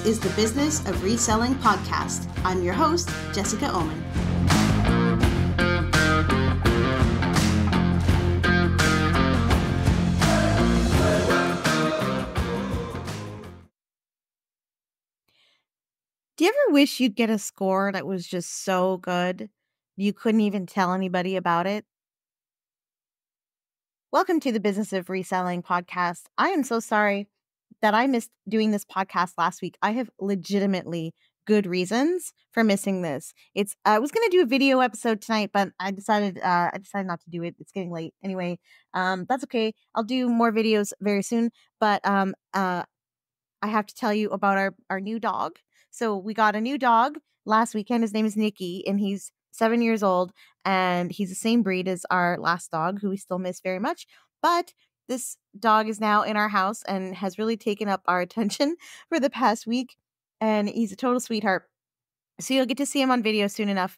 This is the Business of Reselling podcast. I'm your host, Jessica Oman. Do you ever wish you'd get a score that was just so good you couldn't even tell anybody about it? Welcome to the Business of Reselling podcast. I am so sorry that I missed doing this podcast last week. I have legitimately good reasons for missing this. I was going to do a video episode tonight, but I decided not to do it. It's getting late anyway. That's okay. I'll do more videos very soon, but I have to tell you about our new dog. So we got a new dog last weekend. His name is Nikki, and he's 7 years old, and he's the same breed as our last dog, who we still miss very much. But this dog is now in our house and has really taken up our attention for the past week, and he's a total sweetheart. So you'll get to see him on video soon enough.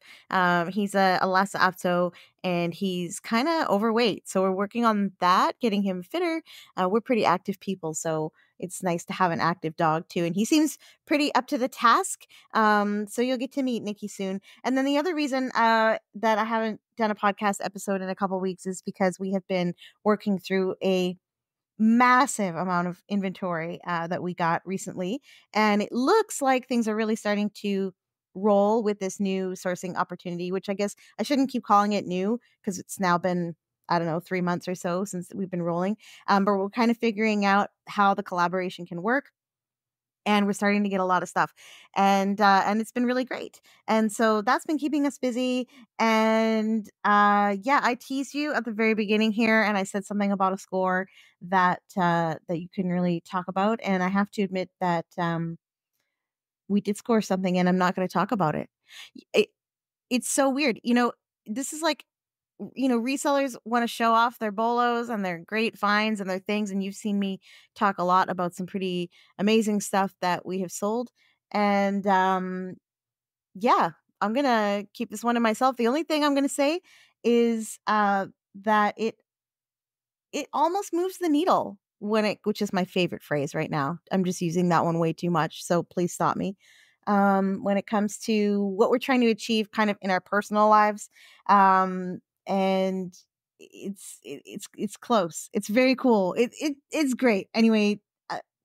He's a Lhasa Apso, and he's kind of overweight. So we're working on that, getting him fitter. We're pretty active people, so it's nice to have an active dog too. And he seems pretty up to the task. So you'll get to meet Nikki soon. And then the other reason that I haven't done a podcast episode in a couple weeks is because we have been working through a massive amount of inventory that we got recently. And it looks like things are really starting to roll with this new sourcing opportunity, which I guess I shouldn't keep calling it new because it's now been, I don't know, 3 months or so since we've been rolling. But we're kind of figuring out how the collaboration can work. And we're starting to get a lot of stuff, and it's been really great. And so that's been keeping us busy. And yeah, I teased you at the very beginning here, and I said something about a score that you couldn't really talk about. And I have to admit that we did score something, and I'm not going to talk about it. It's so weird. This is like, resellers want to show off their bolos and their great finds and their things. And you've seen me talk a lot about some pretty amazing stuff that we have sold. And yeah, I'm going to keep this one to myself. The only thing I'm going to say is that it almost moves the needle which is my favorite phrase right now. I'm just using that one way too much. So please stop me. When it comes to what we're trying to achieve kind of in our personal lives. And it's close. It's very cool. It's great. Anyway,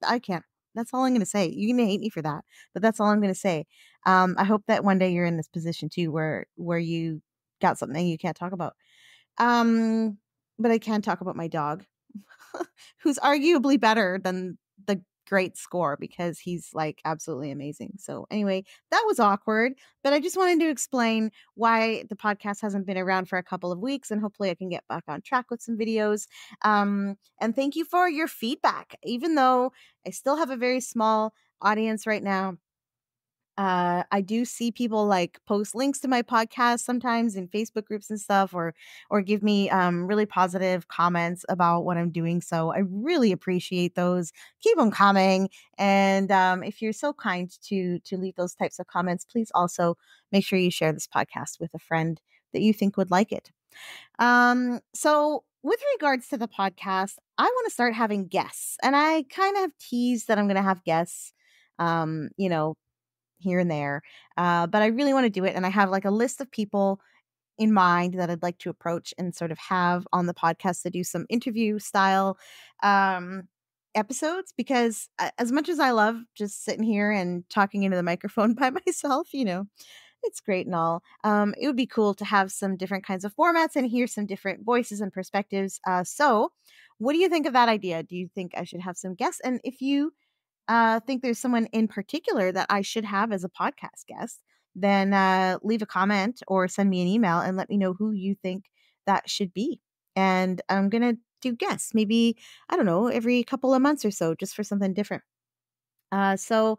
I can't. That's all I'm going to say. You're going to hate me for that, but that's all I'm going to say. I hope that one day you're in this position too, where you got something you can't talk about. But I can talk about my dog, who's arguably better than the great score because he's like absolutely amazing. So anyway, that was awkward, but I just wanted to explain why the podcast hasn't been around for a couple of weeks, and hopefully I can get back on track with some videos. And thank you for your feedback. Even though I still have a very small audience right now, I do see people like post links to my podcast sometimes in Facebook groups and stuff, or give me really positive comments about what I'm doing. So I really appreciate those. Keep them coming. And if you're so kind to leave those types of comments, please also make sure you share this podcast with a friend that you think would like it. So with regards to the podcast, I want to start having guests, and I kind of have teased that I'm going to have guests. Here and there. But I really want to do it. And I have like a list of people in mind that I'd like to approach and sort of have on the podcast to do some interview style episodes, because as much as I love just sitting here and talking into the microphone by myself, it's great and all. It would be cool to have some different kinds of formats and hear some different voices and perspectives. So what do you think of that idea? Do you think I should have some guests? And if you think there's someone in particular that I should have as a podcast guest, then leave a comment or send me an email and let me know who you think that should be. And I'm going to do guests, maybe, I don't know, every couple of months or so, just for something different. So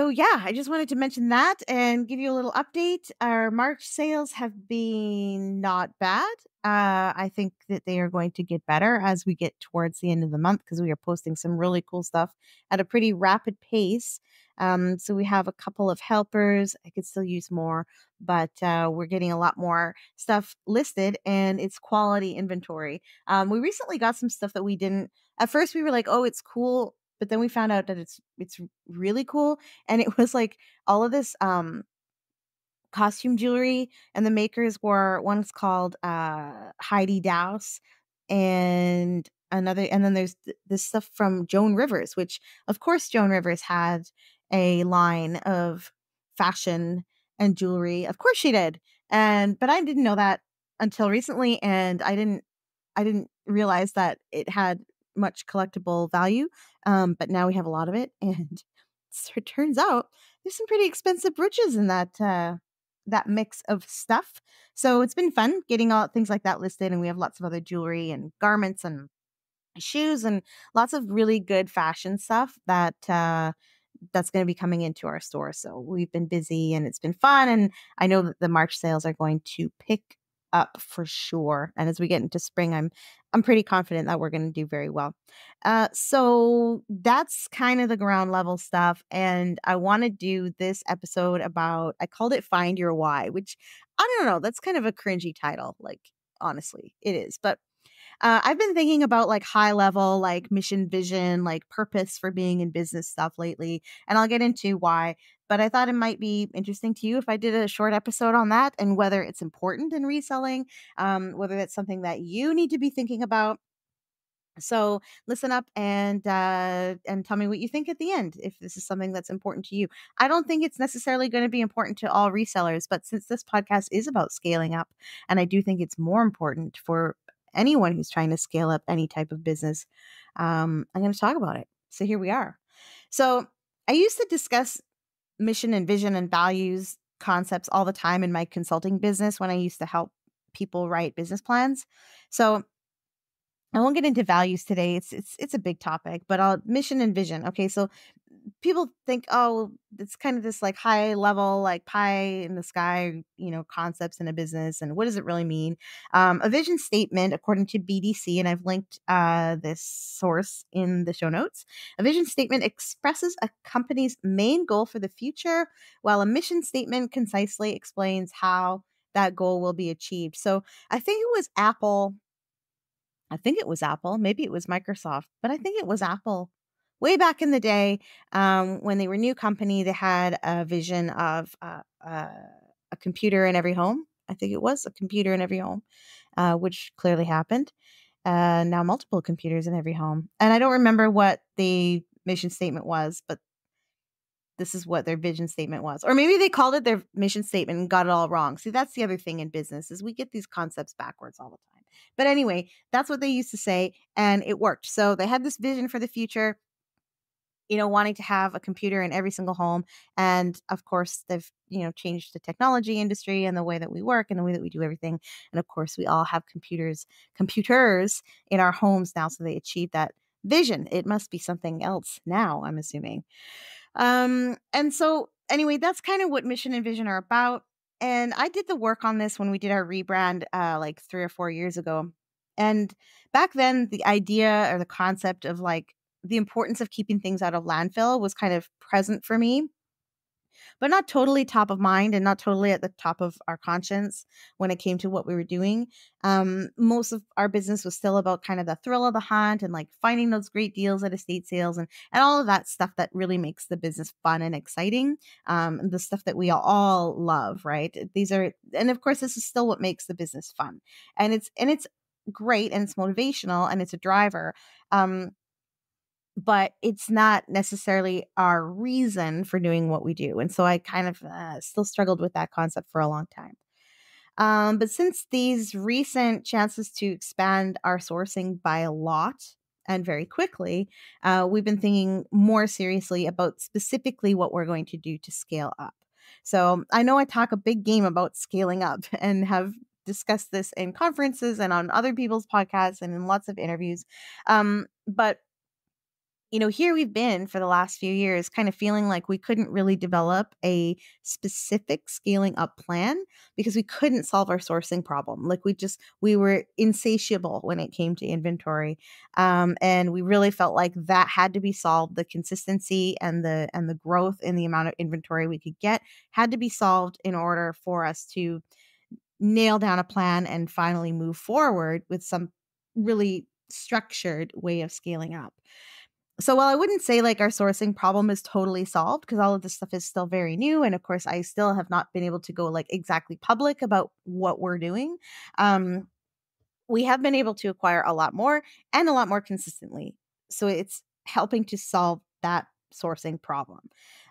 yeah, I just wanted to mention that and give you a little update. Our March sales have been not bad. I think that they are going to get better as we get towards the end of the month, because we are posting some really cool stuff at a pretty rapid pace. So we have a couple of helpers. I could still use more, but we're getting a lot more stuff listed, and it's quality inventory. We recently got some stuff that we didn't. At first, we were like, oh, it's cool, but then we found out that it's really cool. And it was like all of this costume jewelry, and the makers were, one's called Heidi Daus, and another, and then there's this stuff from Joan Rivers, which of course Joan Rivers had a line of fashion and jewelry. Of course she did. And but I didn't know that until recently, and I didn't realize that it had much collectible value. But now we have a lot of it, and so it turns out there's some pretty expensive brooches in that mix of stuff. So it's been fun getting all things like that listed, and we have lots of other jewelry and garments and shoes and lots of really good fashion stuff that's going to be coming into our store. So we've been busy and it's been fun. And I know that the March sales are going to pick up for sure. And as we get into spring, I'm pretty confident that we're going to do very well. So that's kind of the ground level stuff. And I want to do this episode about, I called it Find Your Why, which I don't know, that's kind of a cringy title. Like, honestly, it is. But I've been thinking about like high level, like mission, vision, like purpose for being in business stuff lately. And I'll get into why. But I thought it might be interesting to you if I did a short episode on that and whether it's important in reselling, whether it's something that you need to be thinking about. So listen up and tell me what you think at the end if this is something that's important to you. I don't think it's necessarily going to be important to all resellers, but since this podcast is about scaling up, and I do think it's more important for anyone who's trying to scale up any type of business, I'm going to talk about it. So here we are. So I used to discuss mission and vision and values concepts all the time in my consulting business when I used to help people write business plans. So I won't get into values today. It's a big topic, but I'll mission and vision. Okay, so people think, oh, it's kind of this like high level, like pie in the sky, concepts in a business, and what does it really mean? A vision statement, according to BDC, and I've linked this source in the show notes. A vision statement expresses a company's main goal for the future, while a mission statement concisely explains how that goal will be achieved. So I think it was Apple. Maybe it was Microsoft, but I think it was Apple. Way back in the day, when they were a new company, they had a vision of a computer in every home. I think it was a computer in every home, which clearly happened. Now multiple computers in every home. And I don't remember what the mission statement was, but this is what their vision statement was. Or maybe they called it their mission statement and got it all wrong. See, that's the other thing in business is we get these concepts backwards all the time. But anyway, that's what they used to say, and it worked. So they had this vision for the future, wanting to have a computer in every single home. And of course, they've, changed the technology industry and the way that we work and the way that we do everything. And of course, we all have computers in our homes now. So they achieved that vision. It must be something else now, I'm assuming. And so anyway, that's kind of what mission and vision are about. And I did the work on this when we did our rebrand like 3 or 4 years ago. And back then the idea or the concept of like the importance of keeping things out of landfill was kind of present for me, but not totally top of mind and not totally at the top of our conscience when it came to what we were doing. Most of our business was still about kind of the thrill of the hunt and like finding those great deals at estate sales and all of that stuff that really makes the business fun and exciting. The stuff that we all love, right? And of course, this is still what makes the business fun. And it's great and it's motivational and it's a driver. But it's not necessarily our reason for doing what we do. And so I kind of still struggled with that concept for a long time. But since these recent chances to expand our sourcing by a lot and very quickly, we've been thinking more seriously about specifically what we're going to do to scale up. So I know I talk a big game about scaling up and have discussed this in conferences and on other people's podcasts and in lots of interviews. But here we've been for the last few years kind of feeling like we couldn't really develop a specific scaling up plan because we couldn't solve our sourcing problem. Like we were insatiable when it came to inventory. And we really felt like that had to be solved. The consistency and the growth in the amount of inventory we could get had to be solved in order for us to nail down a plan and finally move forward with some really structured way of scaling up. So while I wouldn't say like our sourcing problem is totally solved, because all of this stuff is still very new, and of course I still have not been able to go like exactly public about what we're doing, um, we have been able to acquire a lot more and a lot more consistently. So it's helping to solve that sourcing problem.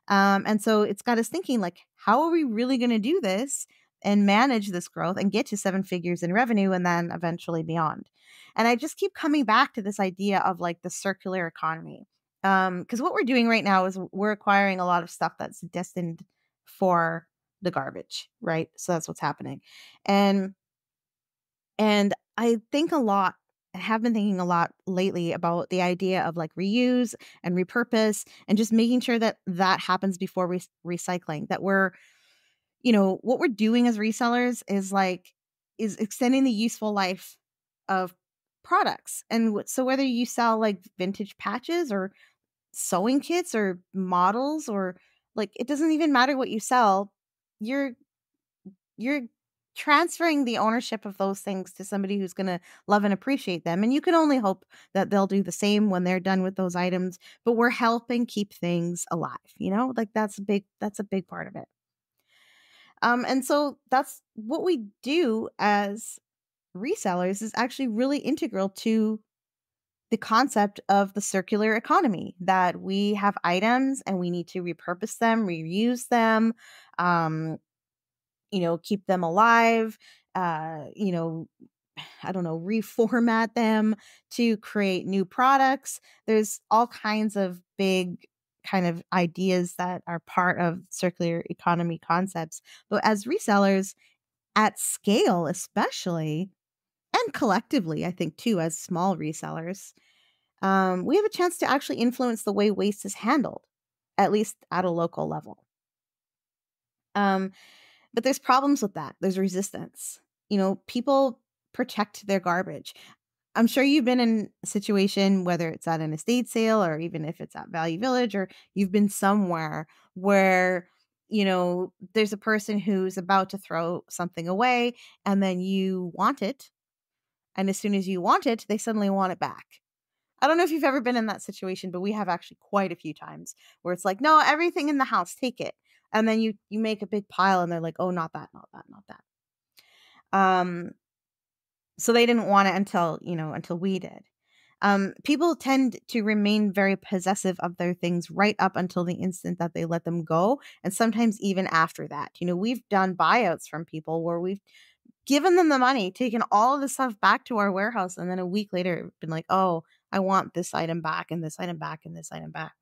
And so it's got us thinking like, how are we really going to do this and manage this growth and get to seven figures in revenue and then eventually beyond? And I just keep coming back to this idea of like the circular economy. Because what we're doing right now is we're acquiring a lot of stuff that's destined for the garbage, right? So that's what's happening. And I think a lot, I have been thinking a lot lately about the idea of like reuse and repurpose and just making sure that that happens before recycling. That we're, what we're doing as resellers is extending the useful life of products. And so whether you sell like vintage patches or sewing kits or models or like, it doesn't even matter what you sell. You're transferring the ownership of those things to somebody who's going to love and appreciate them, and you can only hope that they'll do the same when they're done with those items. But we're helping keep things alive, like that's a big part of it. And so that's what we do as resellers is actually really integral to the concept of the circular economy, that we have items and we need to repurpose them, reuse them, um, keep them alive, I don't know, reformat them to create new products. There's all kinds of big kind of ideas that are part of circular economy concepts. But as resellers at scale, especially, and collectively, I think too, as small resellers, we have a chance to actually influence the way waste is handled, at least at a local level. Um, But there's problems with that. There's resistance. People protect their garbage. I'm sure you've been in a situation, whether it's at an estate sale or even if it's at Value Village, or you've been somewhere where, there's a person who's about to throw something away and then you want it. And as soon as you want it, they suddenly want it back. I don't know if you've ever been in that situation, but we have actually quite a few times where it's like, no, everything in the house, take it. And then you make a big pile and they're like, oh, not that, not that, not that. So they didn't want it until we did. People tend to remain very possessive of their things right up until the instant that they let them go. And sometimes even after that. We've done buyouts from people where we've given them the money, taken all of the stuff back to our warehouse, and then a week later been like, oh, I want this item back and this item back and this item back.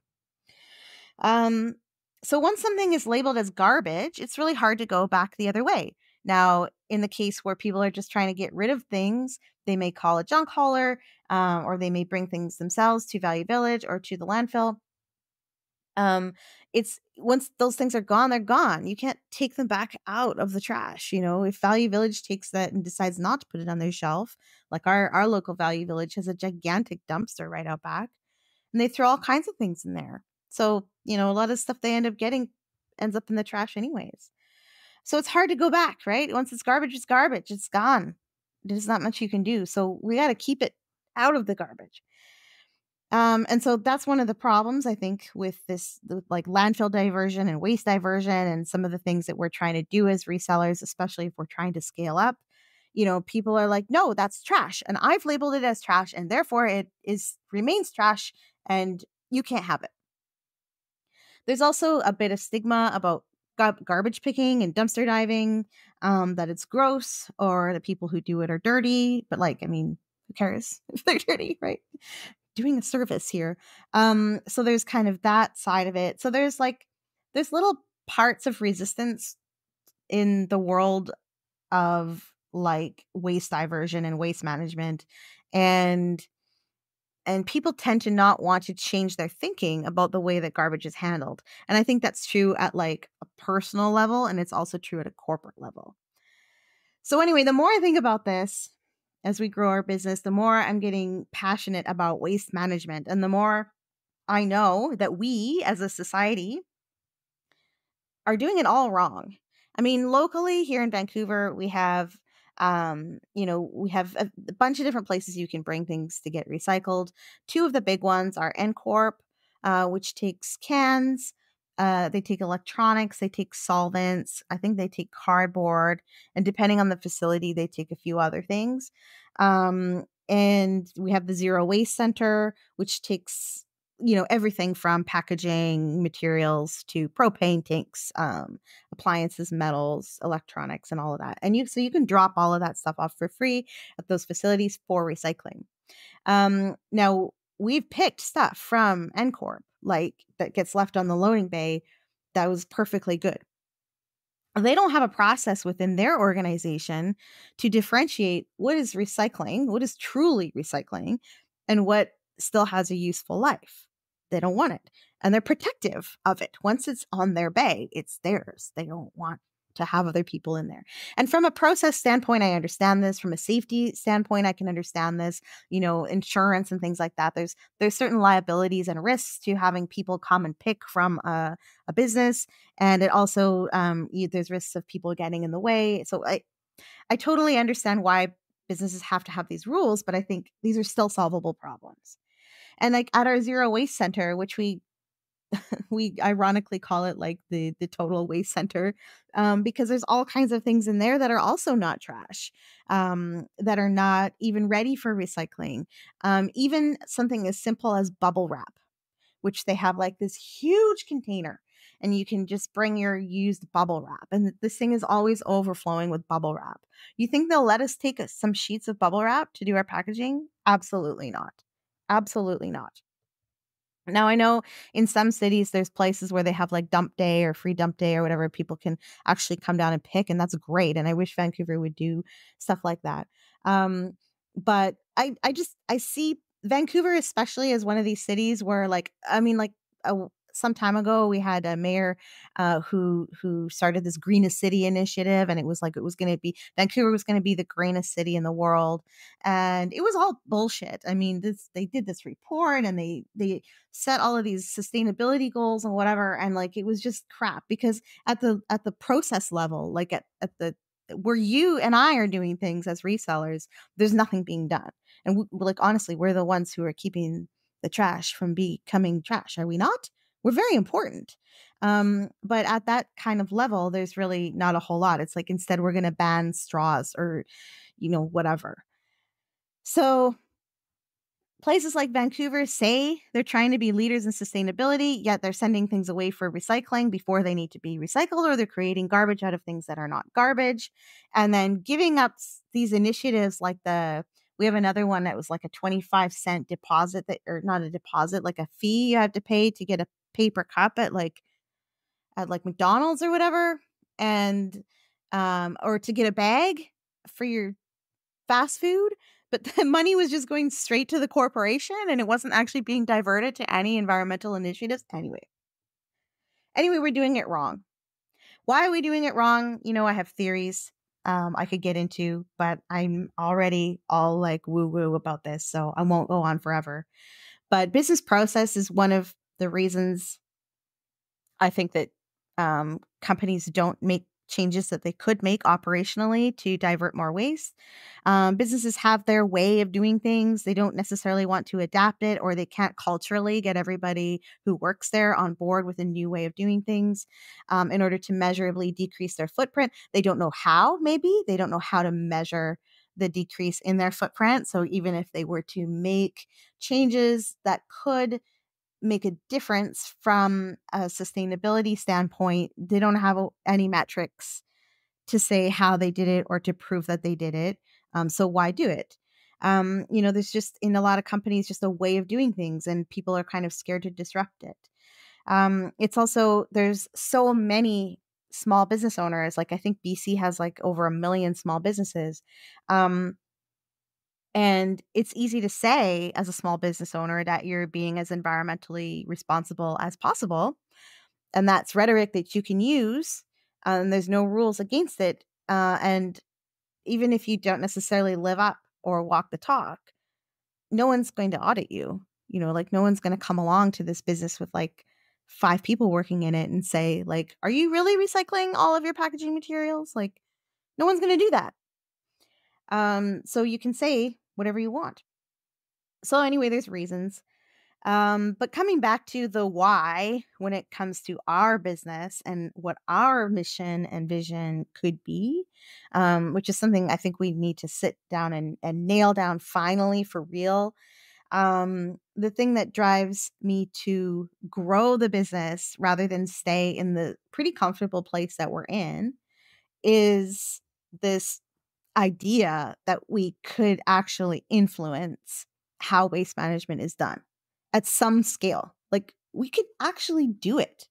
So once something is labeled as garbage, it's really hard to go back the other way. Now, in the case where people are just trying to get rid of things, they may call a junk hauler, or they may bring things themselves to Value Village or to the landfill. It's once those things are gone, they're gone. You can't take them back out of the trash. If Value Village takes that and decides not to put it on their shelf, like our local Value Village has a gigantic dumpster right out back, and they throw all kinds of things in there. So, a lot of stuff they end up getting ends up in the trash anyways. So it's hard to go back, right? Once it's garbage, it's garbage. It's gone. There's not much you can do. So we got to keep it out of the garbage. And so that's one of the problems, I think, with like landfill diversion and waste diversion and some of the things that we're trying to do as resellers, especially if we're trying to scale up. People are like, no, that's trash. And I've labeled it as trash, and therefore it remains trash, and you can't have it. There's also a bit of stigma about garbage picking and dumpster diving, that it's gross or the people who do it are dirty. But who cares if they're dirty, right? Doing a service here. So there's kind of that side of it. So there's little parts of resistance in the world of like waste diversion and waste management, and people tend to not want to change their thinking about the way that garbage is handled. And I think that's true at like a personal level, and it's also true at a corporate level. So anyway, the more I think about this as we grow our business, the more I'm getting passionate about waste management, and the more I know that we as a society are doing it all wrong. Locally here in Vancouver, we have We have a bunch of different places you can bring things to get recycled. Two of the big ones are NCorp, which takes cans. They take electronics, they take solvents. I think they take cardboard, and depending on the facility, they take a few other things. And we have the Zero Waste Center, which takes everything from packaging materials to propane tanks, appliances, metals, electronics, and all of that. And you can drop all of that stuff off for free at those facilities for recycling. Now we've picked stuff from NCorp, like that gets left on the loading bay that was perfectly good. They don't have a process within their organization to differentiate what is recycling, what is truly recycling, and what still has a useful life. They don't want it. And they're protective of it. Once it's on their bay, it's theirs. They don't want to have other people in there. And from a process standpoint, I understand this. From a safety standpoint, I can understand this. Insurance and things like that. There's certain liabilities and risks to having people come and pick from a business, and it also there's risks of people getting in the way. So I totally understand why businesses have to have these rules, but I think these are still solvable problems. And like at our Zero Waste Center, which we ironically call it like the total waste center, because there's all kinds of things in there that are also not trash, that are not even ready for recycling. Even something as simple as bubble wrap, which they have like this huge container, and you can just bring your used bubble wrap. And this thing is always overflowing with bubble wrap. You think they'll let us take some sheets of bubble wrap to do our packaging? Absolutely not. Absolutely not. Now, I know in some cities, there's places where they have like dump day or free dump day or whatever. People can actually come down and pick, and that's great. And I wish Vancouver would do stuff like that. But I see Vancouver, especially as one of these cities where some time ago, we had a mayor who started this greenest city initiative, and it was going to be Vancouver was going to be the greenest city in the world, and it was all bullshit. I mean, they did this report, and they set all of these sustainability goals and whatever, and like it was just crap, because at the process level, like at the where you and I are doing things as resellers, there's nothing being done. And honestly, we're the ones who are keeping the trash from becoming trash, are we not? We're very important. But at that kind of level, there's really not a whole lot. It's like instead we're going to ban straws or, whatever. So places like Vancouver say they're trying to be leaders in sustainability, yet they're sending things away for recycling before they need to be recycled, or they're creating garbage out of things that are not garbage. And then giving up these initiatives like we have another one that was like a 25-cent deposit or not a deposit, like a fee you have to pay to get a paper cup at McDonald's or whatever, and or to get a bag for your fast food, but the money was just going straight to the corporation and it wasn't actually being diverted to any environmental initiatives. Anyway, we're doing it wrong. Why are we doing it wrong? I have theories I could get into, but I'm already all like woo-woo about this, so I won't go on forever. But business process is one of the reasons I think that companies don't make changes that they could make operationally to divert more waste. Businesses have their way of doing things. They don't necessarily want to adapt it, or they can't culturally get everybody who works there on board with a new way of doing things in order to measurably decrease their footprint. They don't know how, maybe. They don't know how to measure the decrease in their footprint. So even if they were to make changes that could make a difference from a sustainability standpoint, they don't have any metrics to say how they did it or to prove that they did it. So why do it? There's just in a lot of companies just a way of doing things, and people are kind of scared to disrupt it. It's also, there's so many small business owners. Like I think BC has like over 1 million small businesses. And it's easy to say as a small business owner that you're being as environmentally responsible as possible. And that's rhetoric that you can use. There's no rules against it. And even if you don't necessarily live up or walk the talk, no one's going to audit you. No one's going to come along to this business with like 5 people working in it and say like, are you really recycling all of your packaging materials? Like, no one's going to do that. So you can say whatever you want. So anyway, there's reasons. But coming back to the why when it comes to our business and what our mission and vision could be, which is something I think we need to sit down and nail down finally for real. The thing that drives me to grow the business rather than stay in the pretty comfortable place that we're in is this idea that we could actually influence how waste management is done at some scale. Like we could actually do it.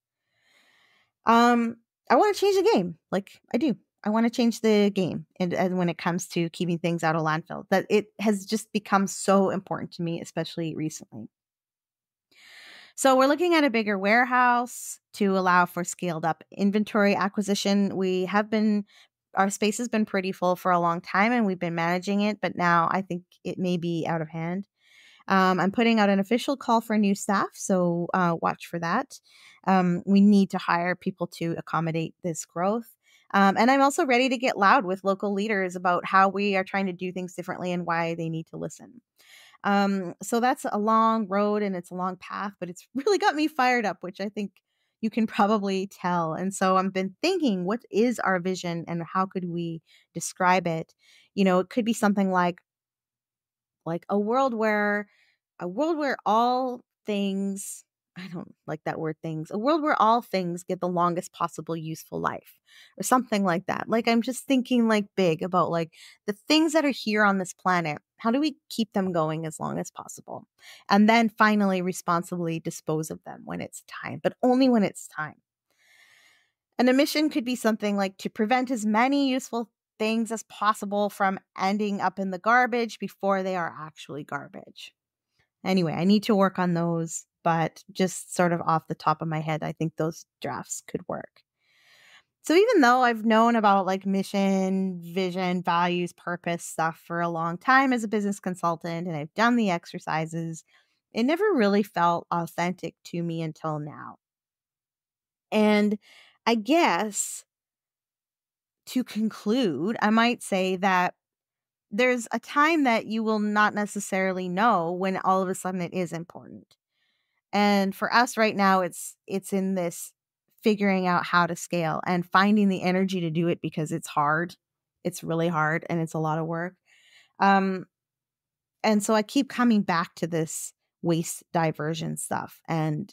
Um, I want to change the game. Like I do. I want to change the game. And when it comes to keeping things out of landfill, that it has just become so important to me, especially recently. So we're looking at a bigger warehouse to allow for scaled up inventory acquisition. Our space has been pretty full for a long time and we've been managing it, but now I think it may be out of hand. I'm putting out an official call for new staff, so watch for that. We need to hire people to accommodate this growth. And I'm also ready to get loud with local leaders about how we are trying to do things differently and why they need to listen. So that's a long road and it's a long path, but it's really got me fired up, which I think you can probably tell. And so I've been thinking, what is our vision and how could we describe it? It could be something like a world where all things, I don't like that word things, a world where all things get the longest possible useful life or something like that. Like I'm just thinking like big about like the things that are here on this planet. How do we keep them going as long as possible? And then finally responsibly dispose of them when it's time, but only when it's time. And a mission could be something like to prevent as many useful things as possible from ending up in the garbage before they are actually garbage. Anyway, I need to work on those, but just sort of off the top of my head, I think those drafts could work. So even though I've known about like mission, vision, values, purpose stuff for a long time as a business consultant and I've done the exercises, it never really felt authentic to me until now. And I guess to conclude, I might say that there's a time that you will not necessarily know when all of a sudden it is important. And for us right now, it's in this figuring out how to scale and finding the energy to do it because it's hard. It's really hard and it's a lot of work. Um, and so I keep coming back to this waste diversion stuff and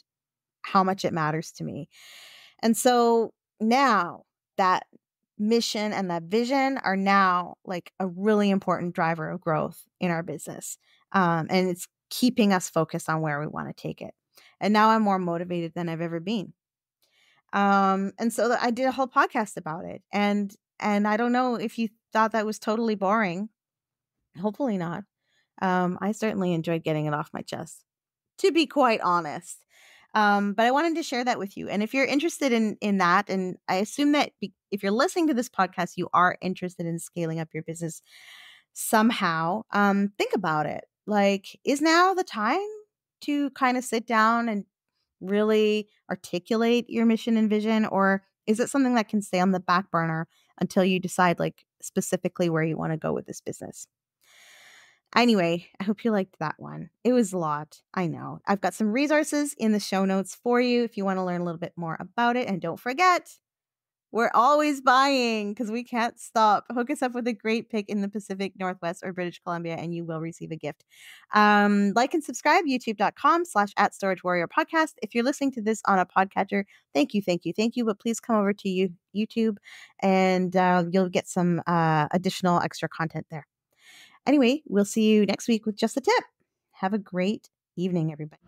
how much it matters to me. And so now that mission and that vision are now like a really important driver of growth in our business. And it's keeping us focused on where we want to take it. And now I'm more motivated than I've ever been. And so I did a whole podcast about it. And I don't know if you thought that was totally boring. Hopefully not. I certainly enjoyed getting it off my chest, to be quite honest. But I wanted to share that with you. And if you're interested in that, and I assume that if you're listening to this podcast, you are interested in scaling up your business somehow, think about it. Like, is now the time to kind of sit down and really articulate your mission and vision? Or is it something that can stay on the back burner until you decide like specifically where you want to go with this business? Anyway, I hope you liked that one. It was a lot. I know. I've got some resources in the show notes for you if you want to learn a little bit more about it. And don't forget, we're always buying because we can't stop. Hook us up with a great pick in the Pacific Northwest or British Columbia and you will receive a gift. Like and subscribe, youtube.com/@StorageWarrior podcast. If you're listening to this on a podcatcher, thank you. But please come over to YouTube and you'll get some additional extra content there. Anyway, we'll see you next week with just a tip. Have a great evening, everybody.